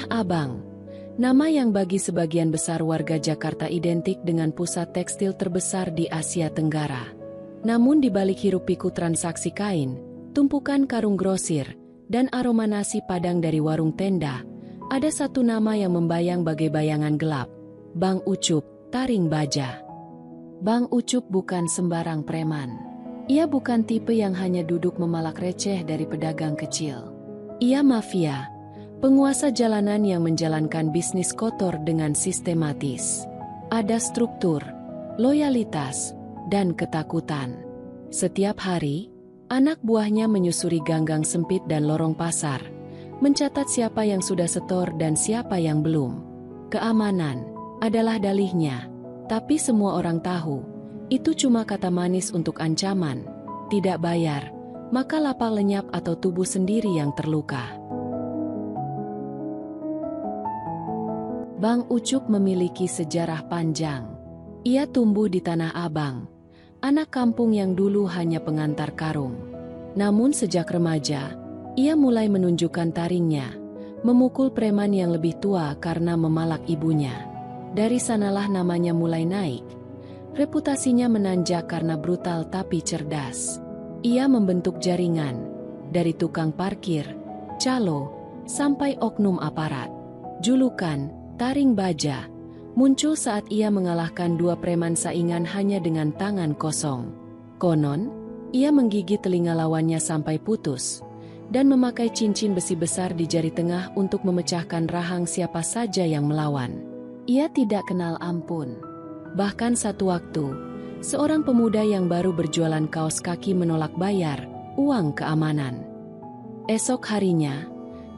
Abang, nama yang bagi sebagian besar warga Jakarta identik dengan pusat tekstil terbesar di Asia Tenggara. Namun di balik hiruk-pikuk transaksi kain, tumpukan karung grosir, dan aroma nasi Padang dari warung tenda, ada satu nama yang membayang bagai bayangan gelap, Bang Ucup, Taring Baja. Bang Ucup bukan sembarang preman. Ia bukan tipe yang hanya duduk memalak receh dari pedagang kecil. Ia mafia, penguasa jalanan yang menjalankan bisnis kotor dengan sistematis. Ada struktur, loyalitas, dan ketakutan. Setiap hari, anak buahnya menyusuri ganggang sempit dan lorong pasar, mencatat siapa yang sudah setor dan siapa yang belum. Keamanan adalah dalihnya. Tapi semua orang tahu, itu cuma kata manis untuk ancaman. Tidak bayar, maka lapak lenyap atau tubuh sendiri yang terluka. Bang Ucup memiliki sejarah panjang. Ia tumbuh di Tanah Abang, anak kampung yang dulu hanya pengantar karung. Namun sejak remaja, ia mulai menunjukkan taringnya, memukul preman yang lebih tua karena memalak ibunya. Dari sanalah namanya mulai naik. Reputasinya menanjak karena brutal tapi cerdas. Ia membentuk jaringan, dari tukang parkir, calo, sampai oknum aparat. Julukan, Taring Baja, muncul saat ia mengalahkan dua preman saingan hanya dengan tangan kosong. Konon, ia menggigit telinga lawannya sampai putus, dan memakai cincin besi besar di jari tengah untuk memecahkan rahang siapa saja yang melawan. Ia tidak kenal ampun. Bahkan satu waktu, seorang pemuda yang baru berjualan kaos kaki menolak bayar uang keamanan. Esok harinya,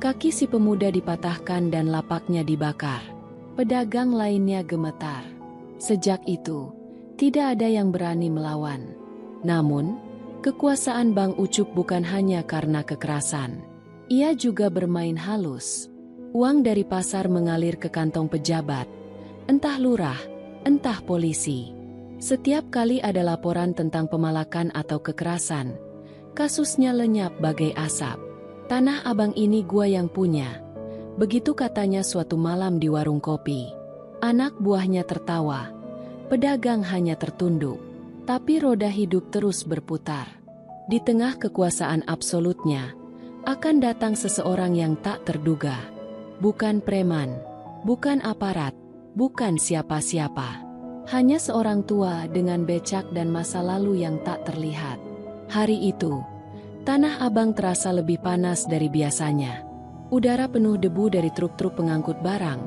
kaki si pemuda dipatahkan dan lapaknya dibakar. Pedagang lainnya gemetar. Sejak itu, tidak ada yang berani melawan. Namun, kekuasaan Bang Ucup bukan hanya karena kekerasan. Ia juga bermain halus. Uang dari pasar mengalir ke kantong pejabat, entah lurah, entah polisi. Setiap kali ada laporan tentang pemalakan atau kekerasan, kasusnya lenyap bagai asap. Tanah Abang ini gua yang punya. Begitu katanya suatu malam di warung kopi. Anak buahnya tertawa. Pedagang hanya tertunduk. Tapi roda hidup terus berputar. Di tengah kekuasaan absolutnya, akan datang seseorang yang tak terduga. Bukan preman, bukan aparat, bukan siapa-siapa. Hanya seorang tua dengan becak dan masa lalu yang tak terlihat. Hari itu, Tanah Abang terasa lebih panas dari biasanya. Udara penuh debu dari truk-truk pengangkut barang,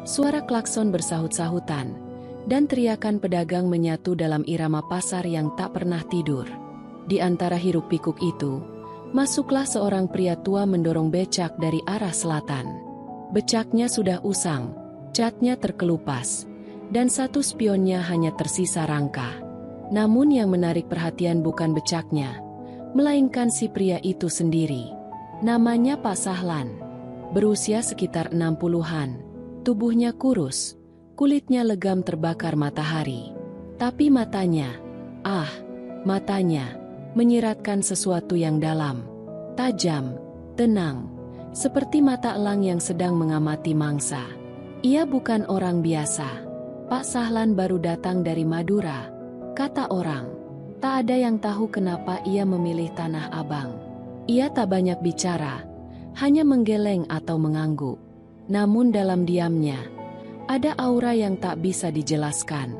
suara klakson bersahut-sahutan, dan teriakan pedagang menyatu dalam irama pasar yang tak pernah tidur. Di antara hiruk-pikuk itu, masuklah seorang pria tua mendorong becak dari arah selatan. Becaknya sudah usang, catnya terkelupas, dan satu spionnya hanya tersisa rangka. Namun yang menarik perhatian bukan becaknya, melainkan si pria itu sendiri. Namanya Pak Sahlan. Berusia sekitar 60-an, tubuhnya kurus, kulitnya legam terbakar matahari. Tapi matanya, matanya, menyiratkan sesuatu yang dalam, tajam, tenang, seperti mata elang yang sedang mengamati mangsa. Ia bukan orang biasa. Pak Sahlan baru datang dari Madura, kata orang. Tak ada yang tahu kenapa ia memilih Tanah Abang. Ia tak banyak bicara, hanya menggeleng atau mengangguk. Namun dalam diamnya, ada aura yang tak bisa dijelaskan.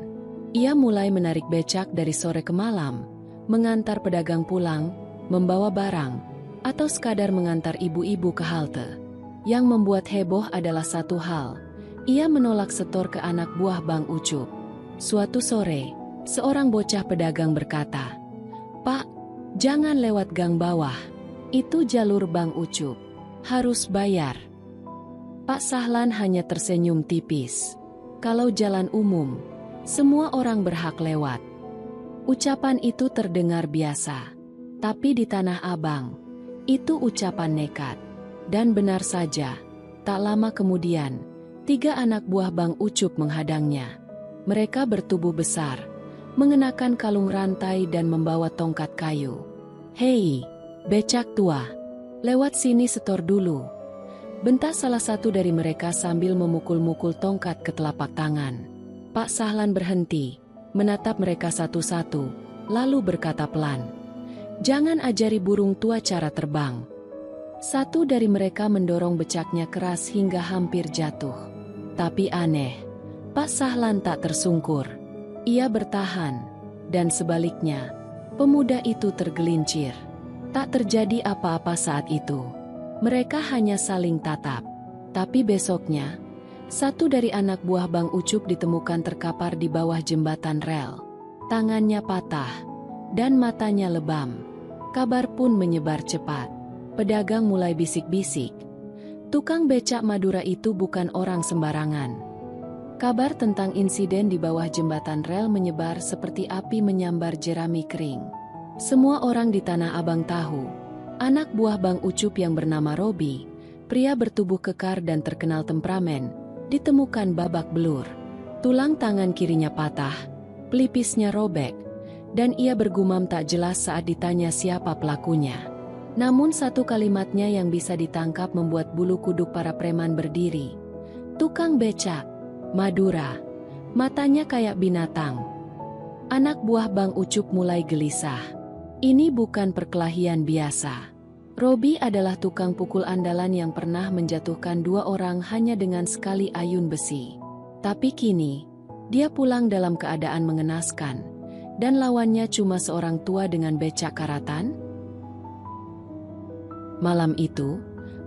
Ia mulai menarik becak dari sore ke malam, mengantar pedagang pulang, membawa barang, atau sekadar mengantar ibu-ibu ke halte. Yang membuat heboh adalah satu hal, ia menolak setor ke anak buah Bang Ucup. Suatu sore, seorang bocah pedagang berkata, "Pak, jangan lewat gang bawah. Itu jalur Bang Ucup. Harus bayar." Pak Sahlan hanya tersenyum tipis. Kalau jalan umum, semua orang berhak lewat. Ucapan itu terdengar biasa. Tapi di Tanah Abang, itu ucapan nekat. Dan benar saja, tak lama kemudian, 3 anak buah Bang Ucup menghadangnya. Mereka bertubuh besar, mengenakan kalung rantai dan membawa tongkat kayu. "Hei, becak tua, lewat sini setor dulu." bentak salah satu dari mereka sambil memukul-mukul tongkat ke telapak tangan. Pak Sahlan berhenti, menatap mereka satu-satu, lalu berkata pelan, "Jangan ajari burung tua cara terbang." Satu dari mereka mendorong becaknya keras hingga hampir jatuh. Tapi aneh, Pak Sahlan tak tersungkur. Ia bertahan, dan sebaliknya, pemuda itu tergelincir. Tak terjadi apa-apa saat itu. Mereka hanya saling tatap. Tapi besoknya, satu dari anak buah Bang Ucup ditemukan terkapar di bawah jembatan rel. Tangannya patah, dan matanya lebam. Kabar pun menyebar cepat. Pedagang mulai bisik-bisik. Tukang becak Madura itu bukan orang sembarangan. Kabar tentang insiden di bawah jembatan rel menyebar seperti api menyambar jerami kering. Semua orang di Tanah Abang tahu, anak buah Bang Ucup yang bernama Robi, pria bertubuh kekar dan terkenal temperamen, ditemukan babak belur. Tulang tangan kirinya patah, pelipisnya robek, dan ia bergumam tak jelas saat ditanya siapa pelakunya. Namun satu kalimatnya yang bisa ditangkap membuat bulu kuduk para preman berdiri. "Tukang becak, Madura." Matanya kayak binatang. Anak buah Bang Ucup mulai gelisah. Ini bukan perkelahian biasa. Robi adalah tukang pukul andalan yang pernah menjatuhkan 2 orang hanya dengan sekali ayun besi. Tapi kini, dia pulang dalam keadaan mengenaskan, dan lawannya cuma seorang tua dengan becak karatan. Malam itu,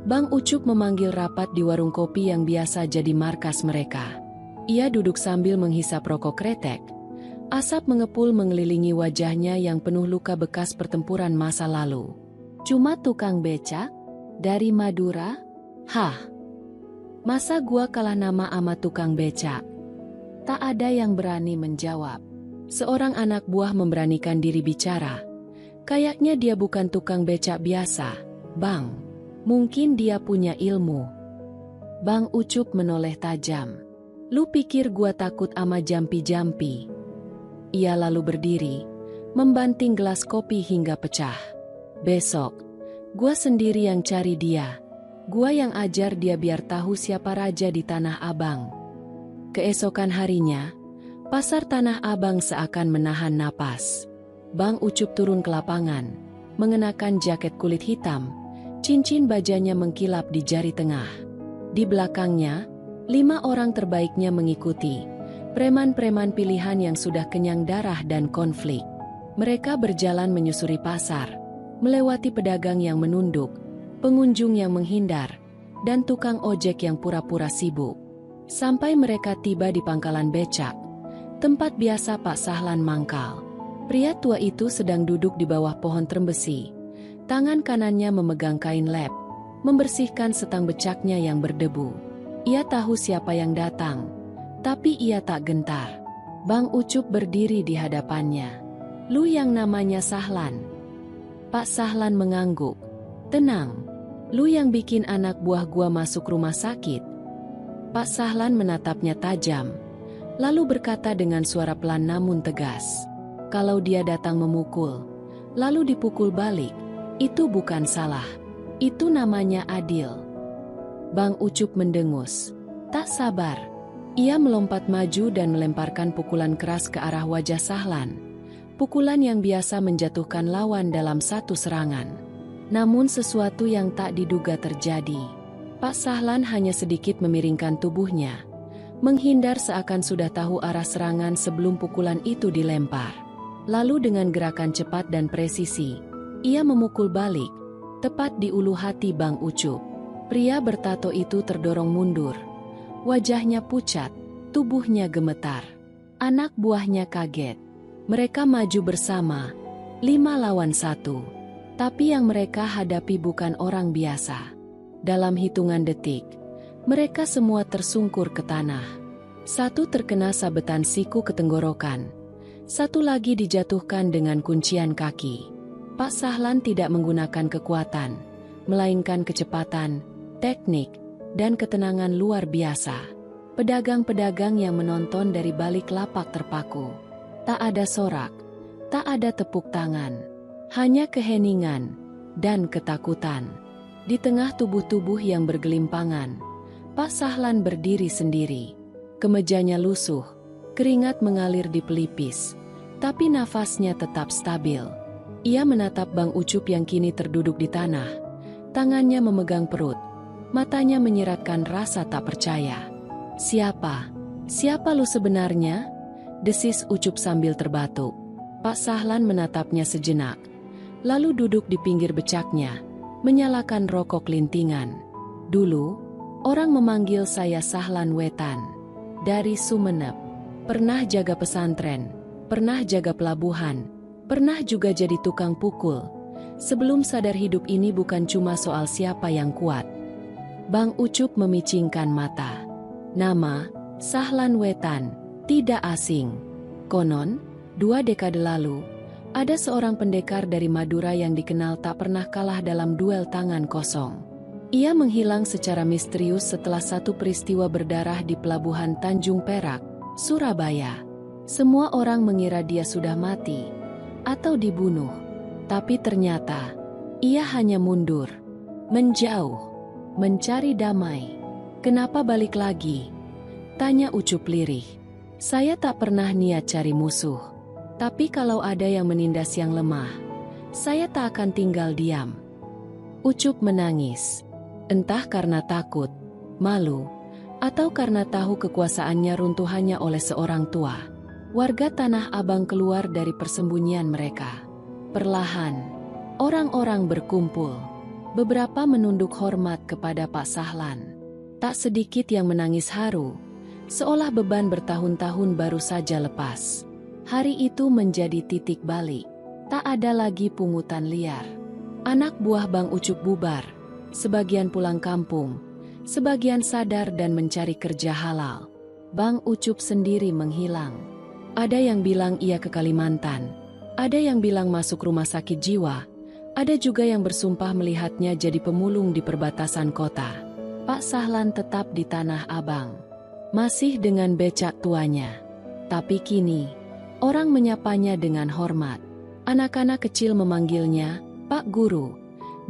Bang Ucup memanggil rapat di warung kopi yang biasa jadi markas mereka. Ia duduk sambil menghisap rokok kretek. Asap mengepul mengelilingi wajahnya yang penuh luka bekas pertempuran masa lalu. "Cuma tukang becak? Dari Madura? Hah? Masa gua kalah nama ama tukang becak?" Tak ada yang berani menjawab. Seorang anak buah memberanikan diri bicara. "Kayaknya dia bukan tukang becak biasa, Bang. Mungkin dia punya ilmu." Bang Ucup menoleh tajam. "Lu pikir gua takut ama jampi-jampi?" Ia lalu berdiri, membanting gelas kopi hingga pecah. "Besok, gua sendiri yang cari dia. Gua yang ajar dia biar tahu siapa raja di Tanah Abang." Keesokan harinya, pasar Tanah Abang seakan menahan napas. Bang Ucup turun ke lapangan, mengenakan jaket kulit hitam, cincin bajanya mengkilap di jari tengah. Di belakangnya, 5 orang terbaiknya mengikuti, preman-preman pilihan yang sudah kenyang darah dan konflik. Mereka berjalan menyusuri pasar, melewati pedagang yang menunduk, pengunjung yang menghindar, dan tukang ojek yang pura-pura sibuk. Sampai mereka tiba di pangkalan becak, tempat biasa Pak Sahlan mangkal. Pria tua itu sedang duduk di bawah pohon trembesi. Tangan kanannya memegang kain lep, membersihkan setang becaknya yang berdebu. Ia tahu siapa yang datang, tapi ia tak gentar. Bang Ucup berdiri di hadapannya. "Lu yang namanya Sahlan?" Pak Sahlan mengangguk. "Tenang, lu yang bikin anak buah gua masuk rumah sakit." Pak Sahlan menatapnya tajam, lalu berkata dengan suara pelan namun tegas, "Kalau dia datang memukul, lalu dipukul balik, itu bukan salah. Itu namanya adil." Bang Ucup mendengus. Tak sabar, ia melompat maju dan melemparkan pukulan keras ke arah wajah Sahlan. Pukulan yang biasa menjatuhkan lawan dalam satu serangan. Namun sesuatu yang tak diduga terjadi. Pak Sahlan hanya sedikit memiringkan tubuhnya, menghindar seakan sudah tahu arah serangan sebelum pukulan itu dilempar. Lalu dengan gerakan cepat dan presisi, ia memukul balik, tepat di ulu hati Bang Ucup. Pria bertato itu terdorong mundur. Wajahnya pucat, tubuhnya gemetar. Anak buahnya kaget. Mereka maju bersama, 5 lawan 1. Tapi yang mereka hadapi bukan orang biasa. Dalam hitungan detik, mereka semua tersungkur ke tanah. Satu terkena sabetan siku ke tenggorokan. Satu lagi dijatuhkan dengan kuncian kaki. Pak Sahlan tidak menggunakan kekuatan, melainkan kecepatan, teknik, dan ketenangan luar biasa. Pedagang-pedagang yang menonton dari balik lapak terpaku. Tak ada sorak, tak ada tepuk tangan, hanya keheningan dan ketakutan. Di tengah tubuh-tubuh yang bergelimpangan, Pak Sahlan berdiri sendiri. Kemejanya lusuh, keringat mengalir di pelipis, tapi nafasnya tetap stabil. Ia menatap Bang Ucup yang kini terduduk di tanah. Tangannya memegang perut, matanya menyiratkan rasa tak percaya. "Siapa? Siapa lu sebenarnya?" desis Ucup sambil terbatuk. Pak Sahlan menatapnya sejenak, lalu duduk di pinggir becaknya, menyalakan rokok lintingan. "Dulu, orang memanggil saya Sahlan Wetan. Dari Sumeneb. Pernah jaga pesantren, pernah jaga pelabuhan, pernah juga jadi tukang pukul. Sebelum sadar hidup ini bukan cuma soal siapa yang kuat." Bang Ucup memicingkan mata. Nama, Sahlan Wetan, tidak asing. Konon, 2 dekade lalu, ada seorang pendekar dari Madura yang dikenal tak pernah kalah dalam duel tangan kosong. Ia menghilang secara misterius setelah satu peristiwa berdarah di pelabuhan Tanjung Perak, Surabaya. Semua orang mengira dia sudah mati atau dibunuh, tapi ternyata ia hanya mundur, menjauh, mencari damai. "Kenapa balik lagi?" tanya Ucup lirih. "Saya tak pernah niat cari musuh. Tapi kalau ada yang menindas yang lemah, saya tak akan tinggal diam." Ucup menangis. Entah karena takut, malu, atau karena tahu kekuasaannya runtuh hanya oleh seorang tua. Warga Tanah Abang keluar dari persembunyian mereka. Perlahan, orang-orang berkumpul. Beberapa menunduk hormat kepada Pak Sahlan. Tak sedikit yang menangis haru, seolah beban bertahun-tahun baru saja lepas. Hari itu menjadi titik balik. Tak ada lagi pungutan liar. Anak buah Bang Ucup bubar. Sebagian pulang kampung, sebagian sadar dan mencari kerja halal. Bang Ucup sendiri menghilang. Ada yang bilang ia ke Kalimantan, ada yang bilang masuk rumah sakit jiwa, ada juga yang bersumpah melihatnya jadi pemulung di perbatasan kota. Pak Sahlan tetap di Tanah Abang, masih dengan becak tuanya. Tapi kini, orang menyapanya dengan hormat. Anak-anak kecil memanggilnya Pak Guru,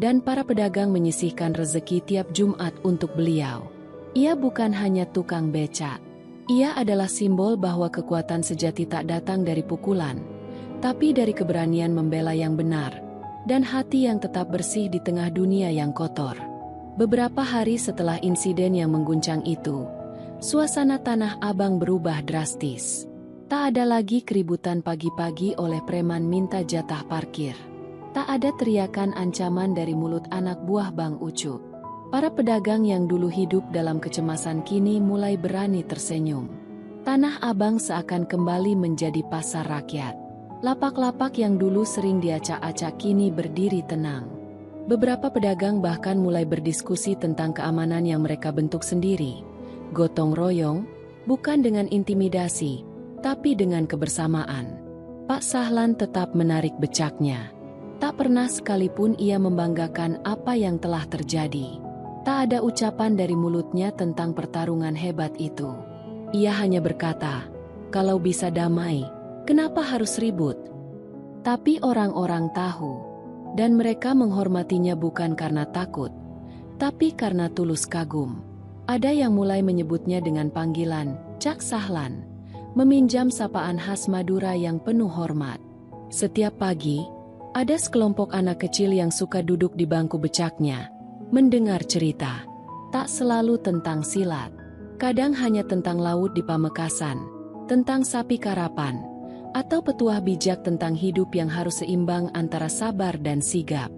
dan para pedagang menyisihkan rezeki tiap Jumat untuk beliau. Ia bukan hanya tukang becak. Ia adalah simbol bahwa kekuatan sejati tak datang dari pukulan, tapi dari keberanian membela yang benar, dan hati yang tetap bersih di tengah dunia yang kotor. Beberapa hari setelah insiden yang mengguncang itu, suasana Tanah Abang berubah drastis. Tak ada lagi keributan pagi-pagi oleh preman minta jatah parkir. Tak ada teriakan ancaman dari mulut anak buah Bang Ucup. Para pedagang yang dulu hidup dalam kecemasan kini mulai berani tersenyum. Tanah Abang seakan kembali menjadi pasar rakyat. Lapak-lapak yang dulu sering diacak-acak kini berdiri tenang. Beberapa pedagang bahkan mulai berdiskusi tentang keamanan yang mereka bentuk sendiri. Gotong royong, bukan dengan intimidasi, tapi dengan kebersamaan. Pak Sahlan tetap menarik becaknya. Tak pernah sekalipun ia membanggakan apa yang telah terjadi. Tak ada ucapan dari mulutnya tentang pertarungan hebat itu. Ia hanya berkata, "Kalau bisa damai, kenapa harus ribut?" Tapi orang-orang tahu, dan mereka menghormatinya bukan karena takut, tapi karena tulus kagum. Ada yang mulai menyebutnya dengan panggilan Cak Sahlan, meminjam sapaan khas Madura yang penuh hormat. Setiap pagi, ada sekelompok anak kecil yang suka duduk di bangku becaknya, mendengar cerita. Tak selalu tentang silat, kadang hanya tentang laut di Pamekasan, tentang sapi karapan, atau petuah bijak tentang hidup yang harus seimbang antara sabar dan sigap.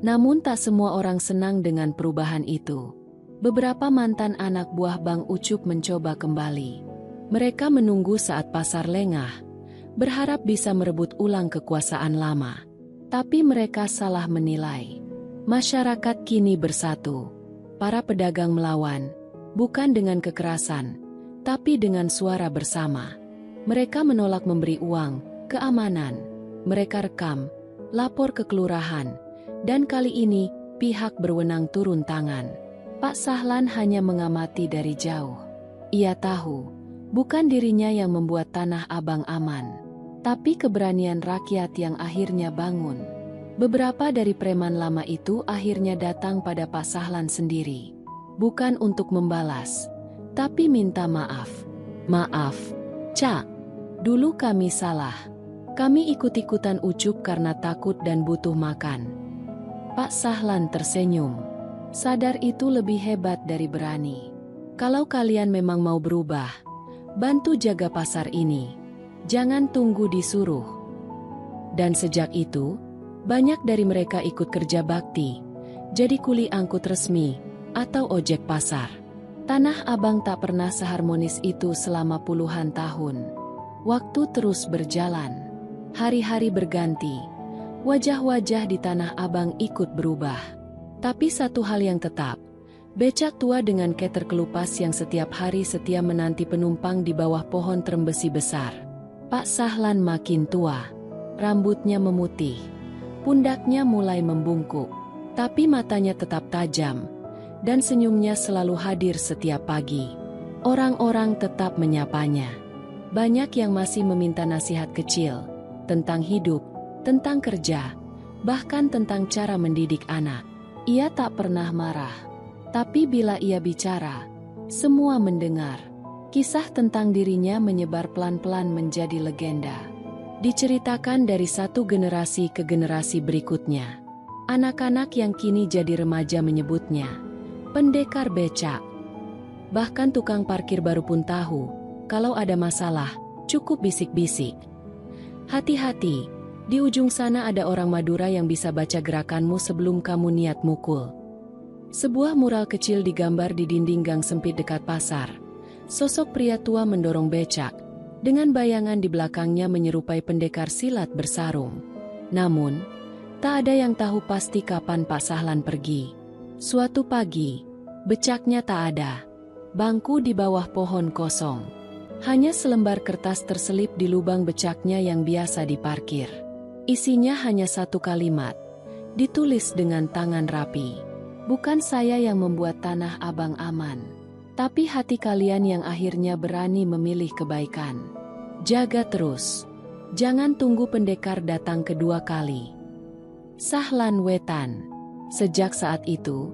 Namun tak semua orang senang dengan perubahan itu. Beberapa mantan anak buah Bang Ucup mencoba kembali. Mereka menunggu saat pasar lengah, berharap bisa merebut ulang kekuasaan lama. Tapi mereka salah menilai. Masyarakat kini bersatu. Para pedagang melawan, bukan dengan kekerasan, tapi dengan suara bersama. Mereka menolak memberi uang, keamanan. Mereka rekam, lapor ke kelurahan, dan kali ini pihak berwenang turun tangan. Pak Sahlan hanya mengamati dari jauh. Ia tahu, bukan dirinya yang membuat Tanah Abang aman, tapi keberanian rakyat yang akhirnya bangun. Beberapa dari preman lama itu akhirnya datang pada Pak Sahlan sendiri. Bukan untuk membalas, tapi minta maaf. Maaf, Cak. Dulu kami salah. Kami ikut-ikutan ucup karena takut dan butuh makan. Pak Sahlan tersenyum. Sadar itu lebih hebat dari berani. Kalau kalian memang mau berubah, bantu jaga pasar ini. Jangan tunggu disuruh. Dan sejak itu, banyak dari mereka ikut kerja bakti, jadi kuli angkut resmi, atau ojek pasar. Tanah Abang tak pernah seharmonis itu selama puluhan tahun. Waktu terus berjalan. Hari-hari berganti. Wajah-wajah di Tanah Abang ikut berubah. Tapi satu hal yang tetap, becak tua dengan keter kelupas yang setiap hari setia menanti penumpang di bawah pohon trembesi besar. Pak Sahlan makin tua. Rambutnya memutih. Pundaknya mulai membungkuk. Tapi matanya tetap tajam. Dan senyumnya selalu hadir setiap pagi. Orang-orang tetap menyapanya. Banyak yang masih meminta nasihat kecil. Tentang hidup, tentang kerja, bahkan tentang cara mendidik anak. Ia tak pernah marah. Tapi bila ia bicara, semua mendengar. Kisah tentang dirinya menyebar pelan-pelan menjadi legenda. Diceritakan dari satu generasi ke generasi berikutnya. Anak-anak yang kini jadi remaja menyebutnya pendekar becak. Bahkan tukang parkir baru pun tahu, kalau ada masalah, cukup bisik-bisik. Hati-hati, di ujung sana ada orang Madura yang bisa baca gerakanmu sebelum kamu niat mukul. Sebuah mural kecil digambar di dinding gang sempit dekat pasar. Sosok pria tua mendorong becak, dengan bayangan di belakangnya menyerupai pendekar silat bersarung. Namun, tak ada yang tahu pasti kapan Pak Sahlan pergi. Suatu pagi, becaknya tak ada. Bangku di bawah pohon kosong. Hanya selembar kertas terselip di lubang becaknya yang biasa diparkir. Isinya hanya satu kalimat, ditulis dengan tangan rapi. Bukan saya yang membuat Tanah Abang aman, tapi hati kalian yang akhirnya berani memilih kebaikan. Jaga terus. Jangan tunggu pendekar datang kedua kali. Sahlan Wetan. Sejak saat itu,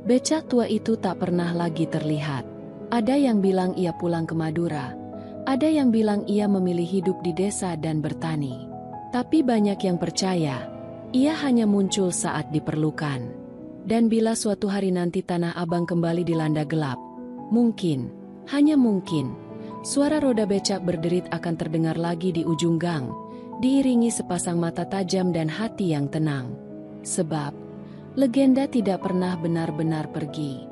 becak tua itu tak pernah lagi terlihat. Ada yang bilang ia pulang ke Madura. Ada yang bilang ia memilih hidup di desa dan bertani. Tapi banyak yang percaya, ia hanya muncul saat diperlukan. Dan bila suatu hari nanti Tanah Abang kembali dilanda gelap, mungkin, hanya mungkin, suara roda becak berderit akan terdengar lagi di ujung gang, diiringi sepasang mata tajam dan hati yang tenang. Sebab, legenda tidak pernah benar-benar pergi.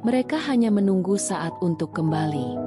Mereka hanya menunggu saat untuk kembali.